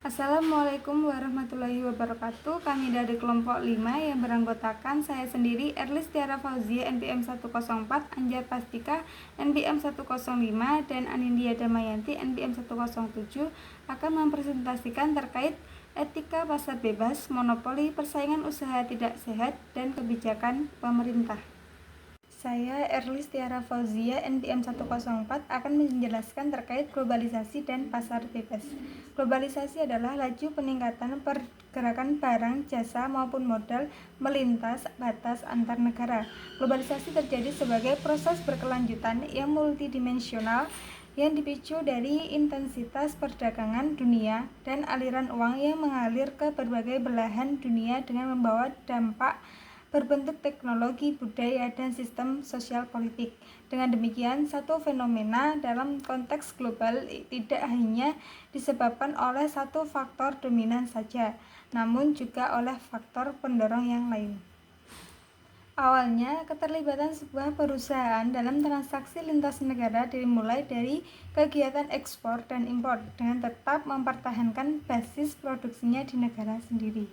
Assalamualaikum warahmatullahi wabarakatuh. Kami dari kelompok 5 yang beranggotakan saya sendiri, Erlis Tiara Fauzia, NPM 104, Anjar Pastika, NPM 105, dan Anindya Damayanti, NPM 107, akan mempresentasikan terkait etika pasar bebas, monopoli, persaingan usaha tidak sehat, dan kebijakan pemerintah. Saya, Erlis Tiara Fauzia, NPM 104, akan menjelaskan terkait globalisasi dan pasar bebas. Globalisasi adalah laju peningkatan pergerakan barang, jasa, maupun modal melintas batas antar negara. Globalisasi terjadi sebagai proses berkelanjutan yang multidimensional yang dipicu dari intensitas perdagangan dunia dan aliran uang yang mengalir ke berbagai belahan dunia dengan membawa dampak berbentuk teknologi, budaya, dan sistem sosial politik. Dengan demikian, satu fenomena dalam konteks global tidak hanya disebabkan oleh satu faktor dominan saja, namun juga oleh faktor pendorong yang lain. Awalnya, keterlibatan sebuah perusahaan dalam transaksi lintas negara dimulai dari kegiatan ekspor dan impor dengan tetap mempertahankan basis produksinya di negara sendiri.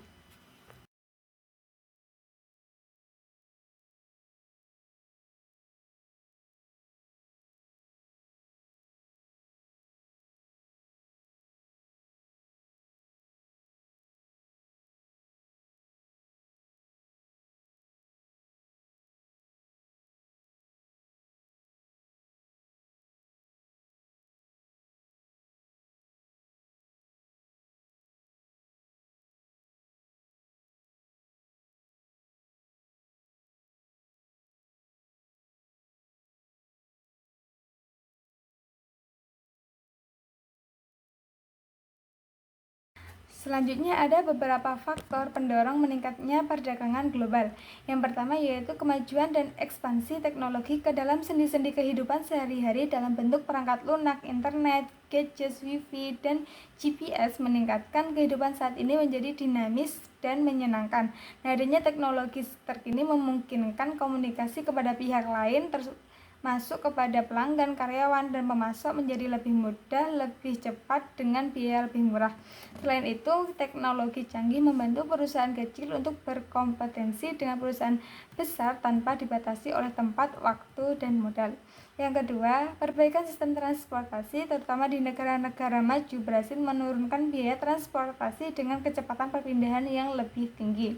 Selanjutnya ada beberapa faktor pendorong meningkatnya perdagangan global. Yang pertama yaitu kemajuan dan ekspansi teknologi ke dalam sendi-sendi kehidupan sehari-hari dalam bentuk perangkat lunak, internet, gadgets, wifi, dan GPS meningkatkan kehidupan saat ini menjadi dinamis dan menyenangkan. Nah, adanya teknologi terkini memungkinkan komunikasi kepada pihak lain masuk kepada pelanggan, karyawan, dan pemasok menjadi lebih mudah, lebih cepat, dengan biaya lebih murah. Selain itu, teknologi canggih membantu perusahaan kecil untuk berkompetensi dengan perusahaan besar tanpa dibatasi oleh tempat, waktu, dan modal. Yang kedua, perbaikan sistem transportasi, terutama di negara-negara maju, berhasil menurunkan biaya transportasi dengan kecepatan perpindahan yang lebih tinggi.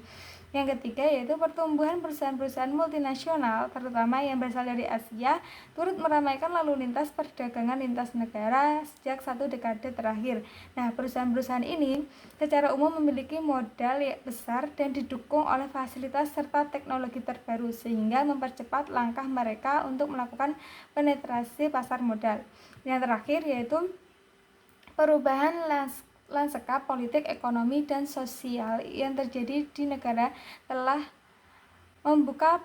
Yang ketiga yaitu pertumbuhan perusahaan-perusahaan multinasional, terutama yang berasal dari Asia, turut meramaikan lalu lintas perdagangan lintas negara sejak 1 dekade terakhir. Nah, perusahaan-perusahaan ini secara umum memiliki modal besar dan didukung oleh fasilitas serta teknologi terbaru, sehingga mempercepat langkah mereka untuk melakukan penetrasi pasar modal. Yang terakhir yaitu perubahan lanskap politik, ekonomi, dan sosial yang terjadi di negara telah membuka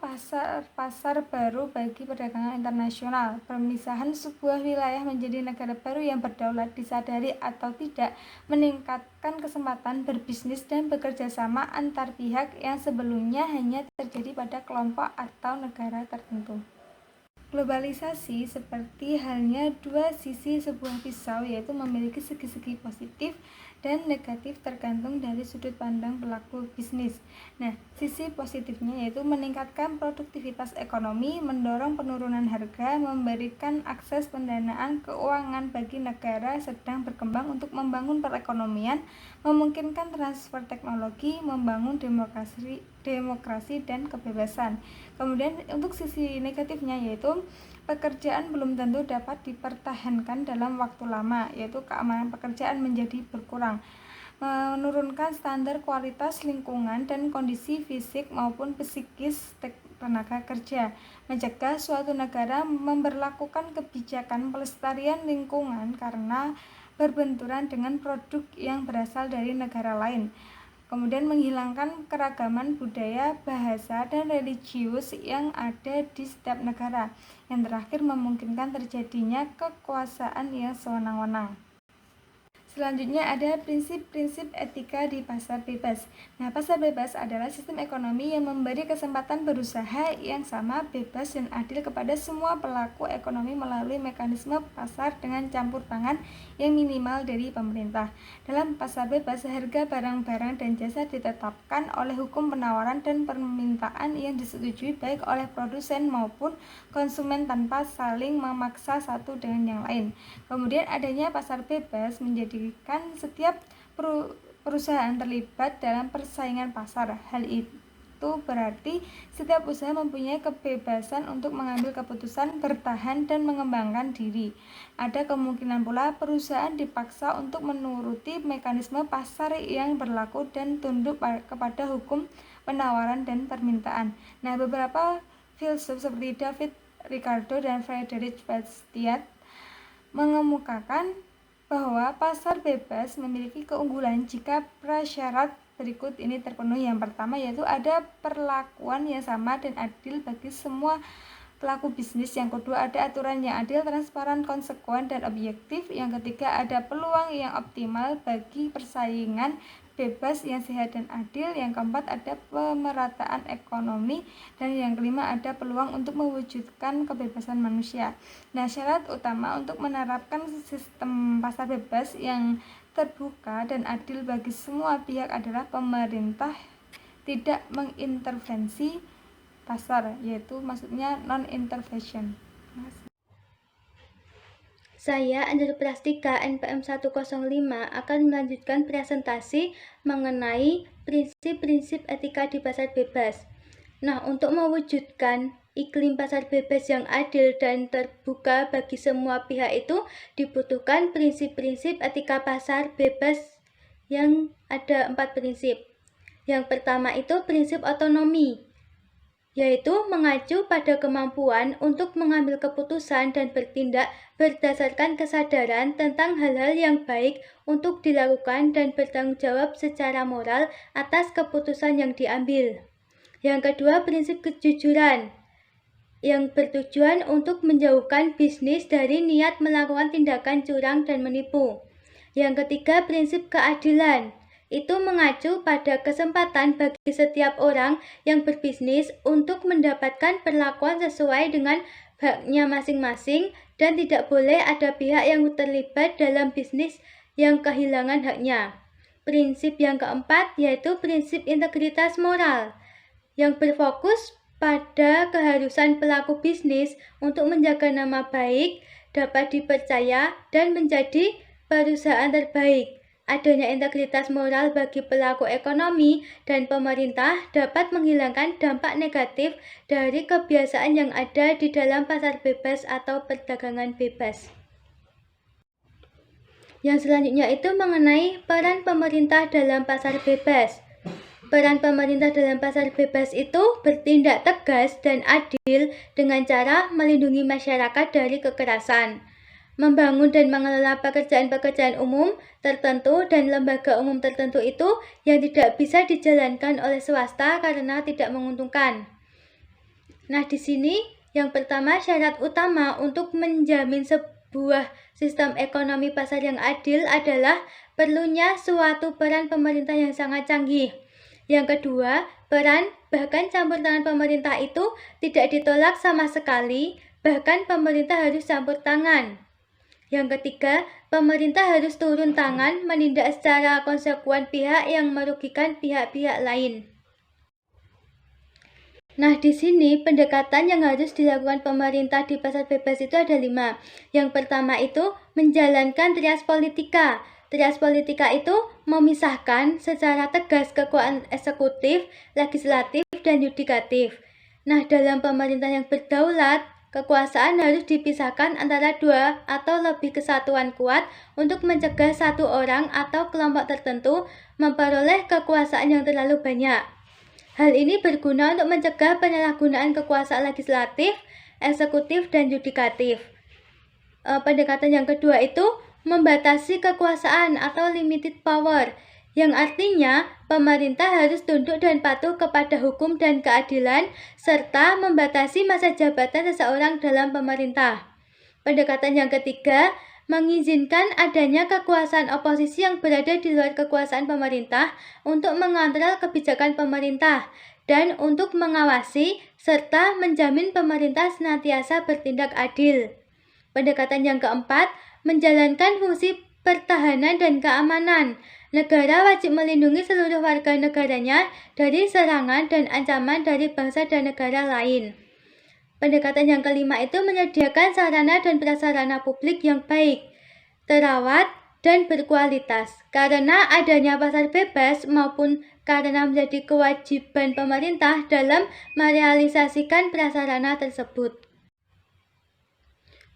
pasar baru bagi perdagangan internasional. Pemisahan sebuah wilayah menjadi negara baru yang berdaulat, disadari atau tidak, meningkatkan kesempatan berbisnis dan bekerja sama antar pihak yang sebelumnya hanya terjadi pada kelompok atau negara tertentu. Globalisasi seperti halnya dua sisi sebuah pisau, yaitu memiliki segi-segi positif dan negatif tergantung dari sudut pandang pelaku bisnis. Nah, sisi positifnya yaitu meningkatkan produktivitas ekonomi, mendorong penurunan harga, memberikan akses pendanaan keuangan bagi negara sedang berkembang untuk membangun perekonomian, memungkinkan transfer teknologi, membangun demokrasi dan kebebasan. Kemudian untuk sisi negatifnya yaitu pekerjaan belum tentu dapat dipertahankan dalam waktu lama, yaitu keamanan pekerjaan menjadi berkurang, menurunkan standar kualitas lingkungan dan kondisi fisik maupun psikis tenaga kerja, mencegah suatu negara memberlakukan kebijakan pelestarian lingkungan karena berbenturan dengan produk yang berasal dari negara lain. Kemudian menghilangkan keragaman budaya, bahasa, dan religius yang ada di setiap negara. Yang terakhir memungkinkan terjadinya kekuasaan yang sewenang-wenang. Selanjutnya ada prinsip-prinsip etika di pasar bebas. Nah, pasar bebas adalah sistem ekonomi yang memberi kesempatan berusaha yang sama, bebas, dan adil kepada semua pelaku ekonomi melalui mekanisme pasar dengan campur tangan yang minimal dari pemerintah. Dalam pasar bebas, harga barang-barang dan jasa ditetapkan oleh hukum penawaran dan permintaan yang disetujui baik oleh produsen maupun konsumen tanpa saling memaksa satu dengan yang lain. Kemudian adanya pasar bebas menjadikan setiap perusahaan terlibat dalam persaingan pasar. Hal itu berarti setiap usaha mempunyai kebebasan untuk mengambil keputusan, bertahan, dan mengembangkan diri. Ada kemungkinan pula perusahaan dipaksa untuk menuruti mekanisme pasar yang berlaku dan tunduk kepada hukum penawaran dan permintaan. Nah, beberapa filsuf seperti David Ricardo dan Frederick Bastiat mengemukakan bahwa pasar bebas memiliki keunggulan jika prasyarat berikut ini terpenuhi. Yang pertama yaitu ada perlakuan yang sama dan adil bagi semua pelaku bisnis. Yang kedua ada aturan yang adil, transparan, konsekuen, dan objektif. Yang ketiga ada peluang yang optimal bagi persaingan bebas yang sehat dan adil. Yang keempat ada pemerataan ekonomi, dan yang kelima ada peluang untuk mewujudkan kebebasan manusia. Nah, syarat utama untuk menerapkan sistem pasar bebas yang terbuka dan adil bagi semua pihak adalah pemerintah tidak mengintervensi pasar, yaitu maksudnya non-intervention. Saya, Anjali Prastika, NPM 105, akan melanjutkan presentasi mengenai prinsip-prinsip etika di pasar bebas. Nah, untuk mewujudkan iklim pasar bebas yang adil dan terbuka bagi semua pihak itu dibutuhkan prinsip-prinsip etika pasar bebas yang ada 4 prinsip. Yang pertama itu prinsip otonomi, yaitu mengacu pada kemampuan untuk mengambil keputusan dan bertindak berdasarkan kesadaran tentang hal-hal yang baik untuk dilakukan dan bertanggung jawab secara moral atas keputusan yang diambil. Yang kedua, prinsip kejujuran, yang bertujuan untuk menjauhkan bisnis dari niat melakukan tindakan curang dan menipu. Yang ketiga, prinsip keadilan, itu mengacu pada kesempatan bagi setiap orang yang berbisnis untuk mendapatkan perlakuan sesuai dengan haknya masing-masing dan tidak boleh ada pihak yang terlibat dalam bisnis yang kehilangan haknya. Prinsip yang keempat yaitu prinsip integritas moral, yang berfokus pada keharusan pelaku bisnis untuk menjaga nama baik, dapat dipercaya, dan menjadi perusahaan terbaik. Adanya integritas moral bagi pelaku ekonomi dan pemerintah dapat menghilangkan dampak negatif dari kebiasaan yang ada di dalam pasar bebas atau perdagangan bebas. Yang selanjutnya itu mengenai peran pemerintah dalam pasar bebas. Peran pemerintah dalam pasar bebas itu bertindak tegas dan adil dengan cara melindungi masyarakat dari kekerasan, membangun dan mengelola pekerjaan-pekerjaan umum tertentu dan lembaga umum tertentu itu yang tidak bisa dijalankan oleh swasta karena tidak menguntungkan. Nah, di sini yang pertama syarat utama untuk menjamin sebuah sistem ekonomi pasar yang adil adalah perlunya suatu peran pemerintah yang sangat canggih. Yang kedua, peran bahkan campur tangan pemerintah itu tidak ditolak sama sekali, bahkan pemerintah harus campur tangan. Yang ketiga, pemerintah harus turun tangan menindak secara konsekuen pihak yang merugikan pihak-pihak lain. Nah, di sini pendekatan yang harus dilakukan pemerintah di pasar bebas itu ada 5. Yang pertama itu menjalankan trias politika. Trias politika itu memisahkan secara tegas kekuasaan eksekutif, legislatif, dan yudikatif. Nah, dalam pemerintah yang berdaulat, kekuasaan harus dipisahkan antara 2 atau lebih kesatuan kuat untuk mencegah satu orang atau kelompok tertentu memperoleh kekuasaan yang terlalu banyak. Hal ini berguna untuk mencegah penyalahgunaan kekuasaan legislatif, eksekutif, dan yudikatif. Pendekatan yang kedua itu membatasi kekuasaan atau limited power, yang artinya pemerintah harus tunduk dan patuh kepada hukum dan keadilan, serta membatasi masa jabatan seseorang dalam pemerintah. Pendekatan yang ketiga mengizinkan adanya kekuasaan oposisi yang berada di luar kekuasaan pemerintah untuk mengontrol kebijakan pemerintah dan untuk mengawasi serta menjamin pemerintah senantiasa bertindak adil. Pendekatan yang keempat, menjalankan fungsi pertahanan dan keamanan. Negara wajib melindungi seluruh warga negaranya dari serangan dan ancaman dari bangsa dan negara lain. Pendekatan yang kelima itu menyediakan sarana dan prasarana publik yang baik, terawat, dan berkualitas. Karena adanya pasar bebas maupun karena menjadi kewajiban pemerintah dalam merealisasikan prasarana tersebut.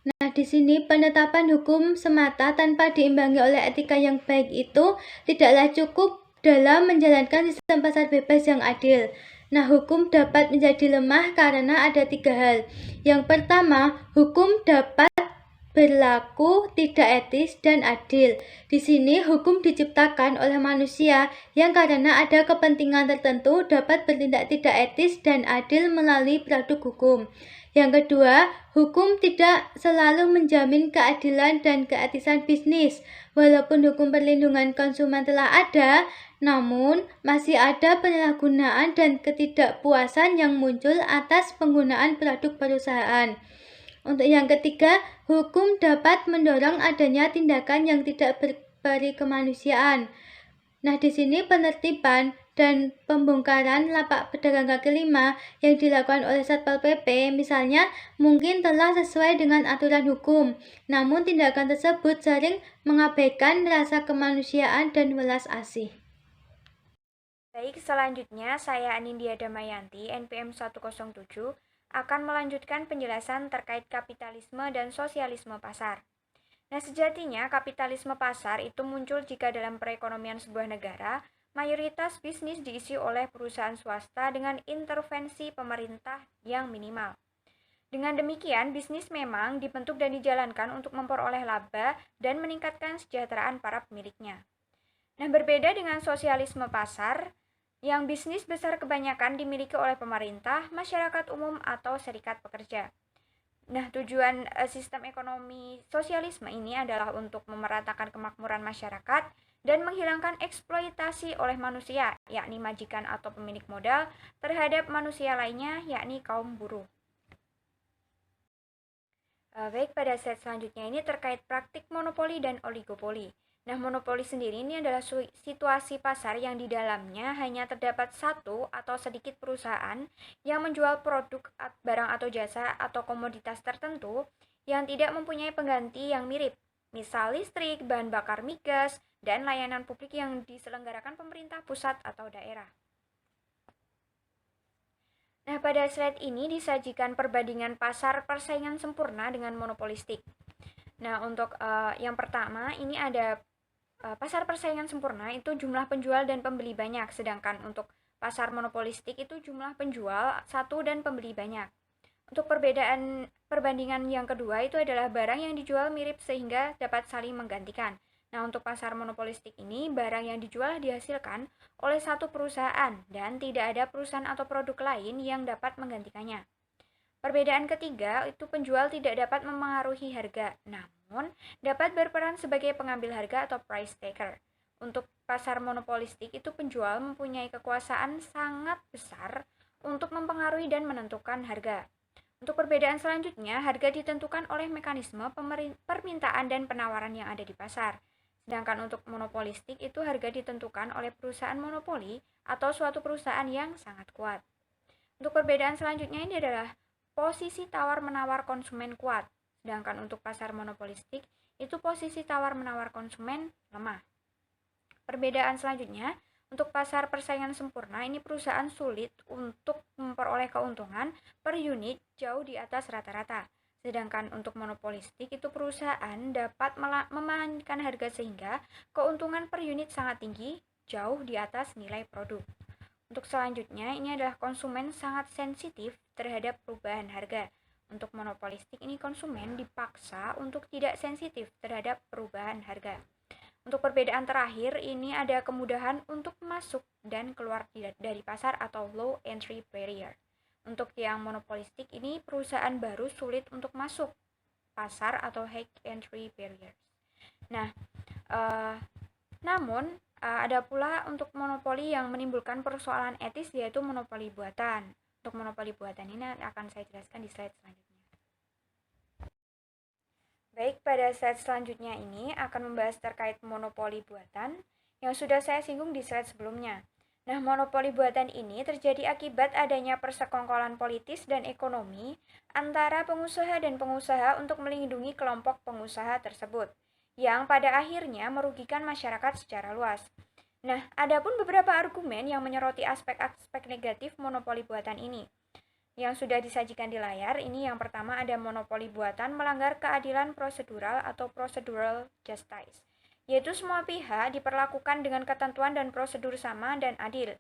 Nah, di sini penetapan hukum semata tanpa diimbangi oleh etika yang baik itu tidaklah cukup dalam menjalankan sistem pasar bebas yang adil. Nah, hukum dapat menjadi lemah karena ada 3 hal. Yang pertama, hukum dapat berlaku tidak etis dan adil. Di sini hukum diciptakan oleh manusia yang karena ada kepentingan tertentu dapat bertindak tidak etis dan adil melalui produk hukum. Yang kedua, hukum tidak selalu menjamin keadilan dan keetisan bisnis. Walaupun hukum perlindungan konsumen telah ada, namun masih ada penyalahgunaan dan ketidakpuasan yang muncul atas penggunaan produk perusahaan. Untuk yang ketiga, hukum dapat mendorong adanya tindakan yang tidak berperi kemanusiaan. Nah, di sini penertiban dan pembongkaran lapak pedagang kaki lima yang dilakukan oleh Satpol PP misalnya mungkin telah sesuai dengan aturan hukum, namun tindakan tersebut sering mengabaikan rasa kemanusiaan dan welas asih. Baik, selanjutnya saya Anindya Damayanti, NPM 107, akan melanjutkan penjelasan terkait kapitalisme dan sosialisme pasar. Nah, sejatinya kapitalisme pasar itu muncul jika dalam perekonomian sebuah negara, mayoritas bisnis diisi oleh perusahaan swasta dengan intervensi pemerintah yang minimal. Dengan demikian, bisnis memang dibentuk dan dijalankan untuk memperoleh laba dan meningkatkan kesejahteraan para pemiliknya. Nah, berbeda dengan sosialisme pasar, yang bisnis besar kebanyakan dimiliki oleh pemerintah, masyarakat umum, atau serikat pekerja. Nah, tujuan sistem ekonomi sosialisme ini adalah untuk memeratakan kemakmuran masyarakat dan menghilangkan eksploitasi oleh manusia, yakni majikan atau pemilik modal, terhadap manusia lainnya, yakni kaum buruh. Baik, pada slide selanjutnya ini terkait praktik monopoli dan oligopoli. Nah, monopoli sendiri ini adalah situasi pasar yang di dalamnya hanya terdapat satu atau sedikit perusahaan yang menjual produk, barang atau jasa atau komoditas tertentu yang tidak mempunyai pengganti yang mirip, misal listrik, bahan bakar migas, dan layanan publik yang diselenggarakan pemerintah pusat atau daerah. Nah, pada slide ini disajikan perbandingan pasar persaingan sempurna dengan monopolistik. Nah, untuk yang pertama ini ada pasar persaingan sempurna itu jumlah penjual dan pembeli banyak, sedangkan untuk pasar monopolistik itu jumlah penjual satu dan pembeli banyak. Untuk perbandingan yang kedua itu adalah barang yang dijual mirip sehingga dapat saling menggantikan. Nah, untuk pasar monopolistik ini, barang yang dijual dihasilkan oleh satu perusahaan dan tidak ada perusahaan atau produk lain yang dapat menggantikannya. Perbedaan ketiga itu penjual tidak dapat memengaruhi harga, namun dapat berperan sebagai pengambil harga atau price taker. Untuk pasar monopolistik itu penjual mempunyai kekuasaan sangat besar untuk mempengaruhi dan menentukan harga. Untuk perbedaan selanjutnya, harga ditentukan oleh mekanisme permintaan dan penawaran yang ada di pasar. Sedangkan untuk monopolistik itu harga ditentukan oleh perusahaan monopoli atau suatu perusahaan yang sangat kuat. Untuk perbedaan selanjutnya ini adalah posisi tawar-menawar konsumen kuat, sedangkan untuk pasar monopolistik itu posisi tawar-menawar konsumen lemah. Perbedaan selanjutnya, untuk pasar persaingan sempurna ini perusahaan sulit untuk memperoleh keuntungan per unit jauh di atas rata-rata. Sedangkan untuk monopolistik itu perusahaan dapat memainkan harga sehingga keuntungan per unit sangat tinggi, jauh di atas nilai produk. Untuk selanjutnya, ini adalah konsumen sangat sensitif terhadap perubahan harga. Untuk monopolistik ini konsumen dipaksa untuk tidak sensitif terhadap perubahan harga. Untuk perbedaan terakhir, ini ada kemudahan untuk masuk dan keluar dari pasar atau low entry barrier. Untuk yang monopolistik ini perusahaan baru sulit untuk masuk. pasar atau high entry barriers. Nah, namun ada pula untuk monopoli yang menimbulkan persoalan etis, yaitu monopoli buatan. Untuk monopoli buatan ini akan saya jelaskan di slide selanjutnya. Baik, pada slide selanjutnya ini akan membahas terkait monopoli buatan yang sudah saya singgung di slide sebelumnya. Nah, monopoli buatan ini terjadi akibat adanya persekongkolan politis dan ekonomi antara pengusaha dan pengusaha untuk melindungi kelompok pengusaha tersebut, yang pada akhirnya merugikan masyarakat secara luas. Nah, ada pun beberapa argumen yang menyoroti aspek-aspek negatif monopoli buatan ini. Yang sudah disajikan di layar, ini yang pertama ada monopoli buatan melanggar keadilan prosedural atau procedural justice, yaitu semua pihak diperlakukan dengan ketentuan dan prosedur sama dan adil.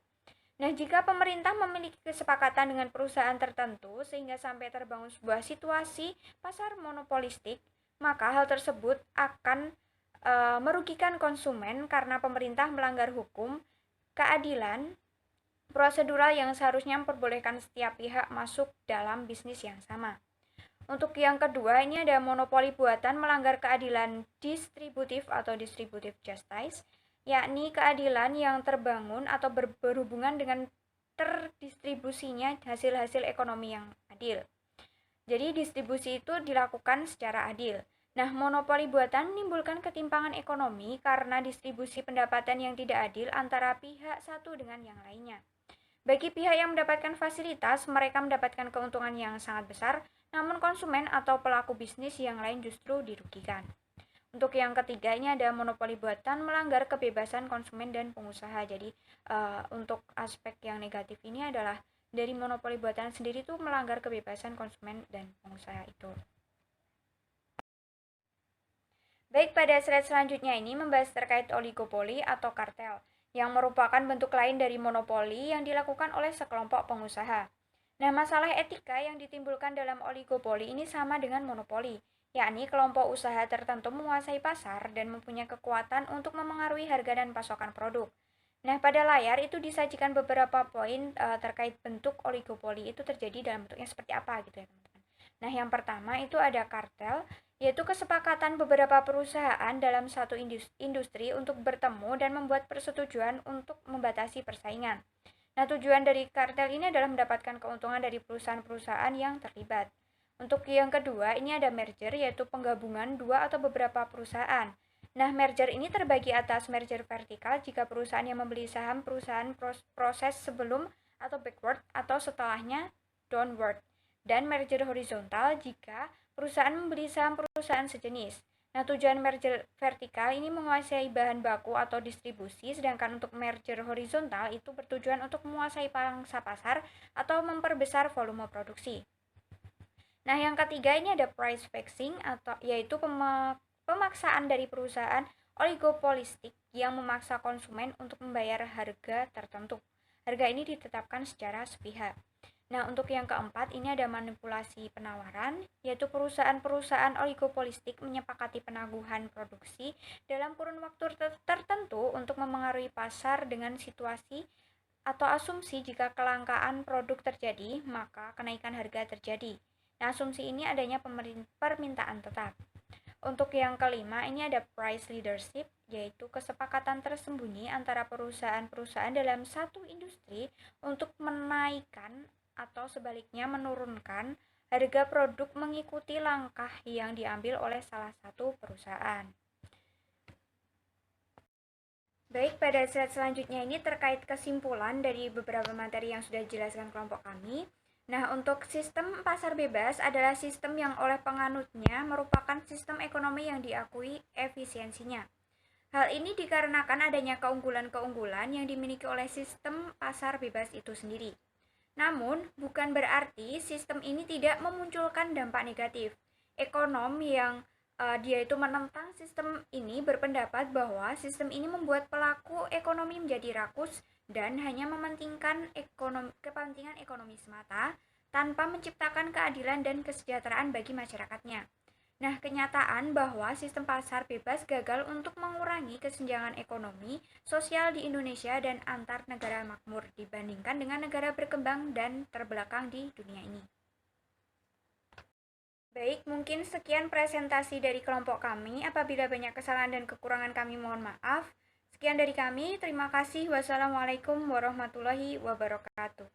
Nah, jika pemerintah memiliki kesepakatan dengan perusahaan tertentu sehingga sampai terbangun sebuah situasi pasar monopolistik, maka hal tersebut akan merugikan konsumen karena pemerintah melanggar hukum, keadilan, prosedural yang seharusnya memperbolehkan setiap pihak masuk dalam bisnis yang sama. Untuk yang kedua, ini ada monopoli buatan melanggar keadilan distributif atau distributive justice, yakni keadilan yang terbangun atau berhubungan dengan terdistribusinya hasil-hasil ekonomi yang adil. Jadi distribusi itu dilakukan secara adil. Nah, monopoli buatan menimbulkan ketimpangan ekonomi karena distribusi pendapatan yang tidak adil antara pihak satu dengan yang lainnya. Bagi pihak yang mendapatkan fasilitas, mereka mendapatkan keuntungan yang sangat besar, namun konsumen atau pelaku bisnis yang lain justru dirugikan. Untuk yang ketiga, ini ada monopoli buatan melanggar kebebasan konsumen dan pengusaha. Jadi, untuk aspek yang negatif ini adalah dari monopoli buatan sendiri itu melanggar kebebasan konsumen dan pengusaha itu. Baik, pada slide selanjutnya ini membahas terkait oligopoli atau kartel, yang merupakan bentuk lain dari monopoli yang dilakukan oleh sekelompok pengusaha. Nah, masalah etika yang ditimbulkan dalam oligopoli ini sama dengan monopoli, yakni kelompok usaha tertentu menguasai pasar dan mempunyai kekuatan untuk memengaruhi harga dan pasokan produk. Nah, pada layar itu disajikan beberapa poin terkait bentuk oligopoli itu terjadi dalam bentuknya seperti apa gitu ya, teman-teman. Nah, yang pertama itu ada kartel, yaitu kesepakatan beberapa perusahaan dalam satu industri untuk bertemu dan membuat persetujuan untuk membatasi persaingan. Nah, tujuan dari kartel ini adalah mendapatkan keuntungan dari perusahaan-perusahaan yang terlibat. Untuk yang kedua, ini ada merger, yaitu penggabungan dua atau beberapa perusahaan. Nah, merger ini terbagi atas merger vertikal jika perusahaan yang membeli saham perusahaan proses sebelum atau backward atau setelahnya downward, dan merger horizontal jika perusahaan membeli saham perusahaan sejenis. Nah, tujuan merger vertikal ini menguasai bahan baku atau distribusi, sedangkan untuk merger horizontal itu bertujuan untuk menguasai pangsa pasar atau memperbesar volume produksi. Nah, yang ketiga ini ada price fixing atau yaitu pemaksaan dari perusahaan oligopolistik yang memaksa konsumen untuk membayar harga tertentu. Harga ini ditetapkan secara sepihak. Nah, untuk yang keempat, ini ada manipulasi penawaran, yaitu perusahaan-perusahaan oligopolistik menyepakati penaguhan produksi dalam kurun waktu tertentu untuk memengaruhi pasar dengan situasi atau asumsi jika kelangkaan produk terjadi, maka kenaikan harga terjadi. Nah, asumsi ini adanya permintaan tetap. Untuk yang kelima, ini ada price leadership, yaitu kesepakatan tersembunyi antara perusahaan-perusahaan dalam satu industri untuk menaikkan atau sebaliknya menurunkan harga produk mengikuti langkah yang diambil oleh salah satu perusahaan. Baik, pada slide selanjutnya ini terkait kesimpulan dari beberapa materi yang sudah dijelaskan kelompok kami. Nah, untuk sistem pasar bebas adalah sistem yang oleh penganutnya merupakan sistem ekonomi yang diakui efisiensinya. Hal ini dikarenakan adanya keunggulan-keunggulan yang dimiliki oleh sistem pasar bebas itu sendiri. Namun, bukan berarti sistem ini tidak memunculkan dampak negatif. Ekonom yang dia itu menentang sistem ini berpendapat bahwa sistem ini membuat pelaku ekonomi menjadi rakus dan hanya mementingkan kepentingan ekonomi semata tanpa menciptakan keadilan dan kesejahteraan bagi masyarakatnya. Nah, kenyataan bahwa sistem pasar bebas gagal untuk mengurangi kesenjangan ekonomi, sosial di Indonesia dan antar negara makmur dibandingkan dengan negara berkembang dan terbelakang di dunia ini. Baik, mungkin sekian presentasi dari kelompok kami. Apabila banyak kesalahan dan kekurangan kami mohon maaf. Sekian dari kami, terima kasih. Wassalamualaikum warahmatullahi wabarakatuh.